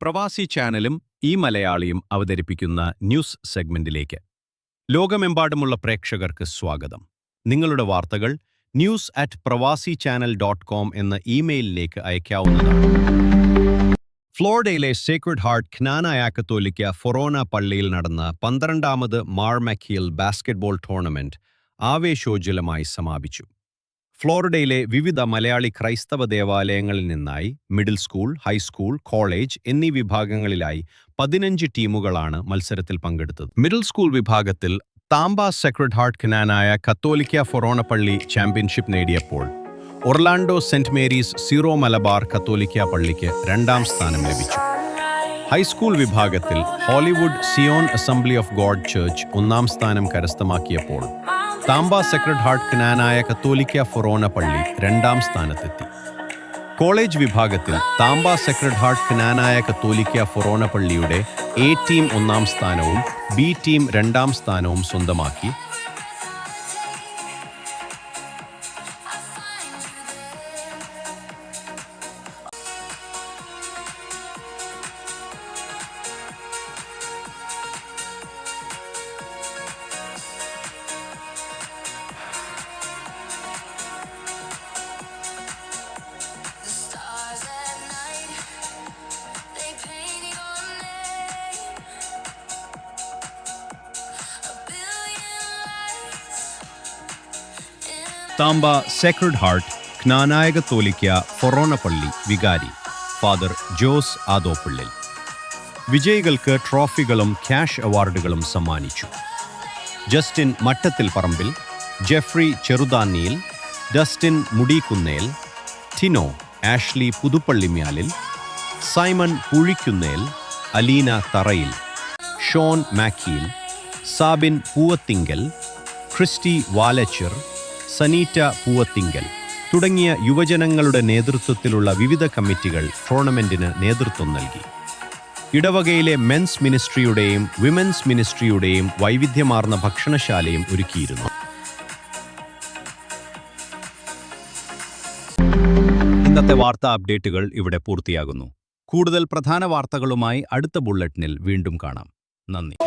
പ്രവാസി ചാനലും ഈ മലയാളിയും അവതരിപ്പിക്കുന്ന ന്യൂസ് സെഗ്മെന്റിലേക്ക് ലോകമെമ്പാടുമുള്ള പ്രേക്ഷകർക്ക് സ്വാഗതം. നിങ്ങളുടെ വാർത്തകൾ news@pravasichannel.com എന്ന ഇമെയിലിലേക്ക് അയക്കാവുന്നതാണ്. ഫ്ലോറിഡയിലെ സേക്രഡ് ഹാർട്ട് ക്നാനായ കത്തോലിക്ക ഫൊറോന പള്ളിയിൽ നടന്ന 12ാമത് മാർമക്കിൽ ബാസ്കറ്റ്ബോൾ ടൂർണമെന്റ് ആവേശോജ്വലമായി സമാപിച്ചു. ഫ്ലോറിഡയിലെ വിവിധ മലയാളി ക്രൈസ്തവ ദേവാലയങ്ങളിൽ നിന്നായി മിഡിൽ സ്കൂൾ, ഹൈസ്കൂൾ, കോളേജ് എന്നീ വിഭാഗങ്ങളിലായി 15 ടീമുകളാണ് മത്സരത്തിൽ പങ്കെടുത്തത്. മിഡിൽ സ്കൂൾ വിഭാഗത്തിൽ താംബ സേക്രഡ് ഹാർട്ട് ക്നാനായ കത്തോലിക്ക ഫൊറോന പള്ളി ചാമ്പ്യൻഷിപ്പ് നേടിയപ്പോൾ Orlando Saint Mary's Syro Malabar കത്തോലിക്ക പള്ളിക്ക് 2ാം സ്ഥാനം ലഭിച്ചു. ഹൈസ്കൂൾ വിഭാഗത്തിൽ Hollywood Zion Assembly of God Church 1ാം സ്ഥാനം കരസ്ഥമാക്കിയപ്പോൾ താംബ സേക്രഡ് ഹാർട്ട് ക്നാനായ കത്തോലിക്ക ഫൊറോന പള്ളി 2ാം സ്ഥാനത്തെത്തി. കോളേജ് വിഭാഗത്തിൽ താംബ സേക്രഡ് ഹാർട്ട് ക്നാനായ കത്തോലിക്ക ഫൊറോന പള്ളിയുടെ എ ടീം 1ാം സ്ഥാനവും ബി ടീം 2ാം സ്ഥാനവും സ്വന്തമാക്കി. താംബ സേക്രഡ് ഹാർട്ട് ക്നാനായ കത്തോലിക്ക ഫൊറോന പള്ളി വികാരി ഫാദർ ജോസ് ആദോപ്പിള്ളിൽ വിജയികൾക്ക് ട്രോഫികളും ക്യാഷ് അവാർഡുകളും സമ്മാനിച്ചു. Justin Mattathil Parambil, Jeffrey Cheruthanniyil, Dustin Mudikkunnel, Tino Ashley Puthuppallimyalil, Simon Puzhikkunnel, Aleena Tharayil, Sean Makkiyil, Sabin Poovathinkal, Christy Valachar, Saneeta Poovathinkal തുടങ്ങിയ യുവജനങ്ങളുടെ നേതൃത്വത്തിലുള്ള വിവിധ കമ്മിറ്റികൾ ടൂർണമെന്റിന് നേതൃത്വം നൽകി. ഇടവകയിലെ മെൻസ് മിനിസ്ട്രിയുടെയും വിമൻസ് മിനിസ്ട്രിയുടെയും വൈവിധ്യമാർന്ന ഭക്ഷണശാലയും ഒരുക്കിയിരുന്നു. ഇന്നത്തെ വാർത്താ അപ്ഡേറ്റുകൾ ഇവിടെ പൂർത്തിയാകുന്നു. കൂടുതൽ പ്രധാന വാർത്തകളുമായി അടുത്ത ബുള്ളറ്റിനിൽ വീണ്ടും കാണാം. നന്ദി.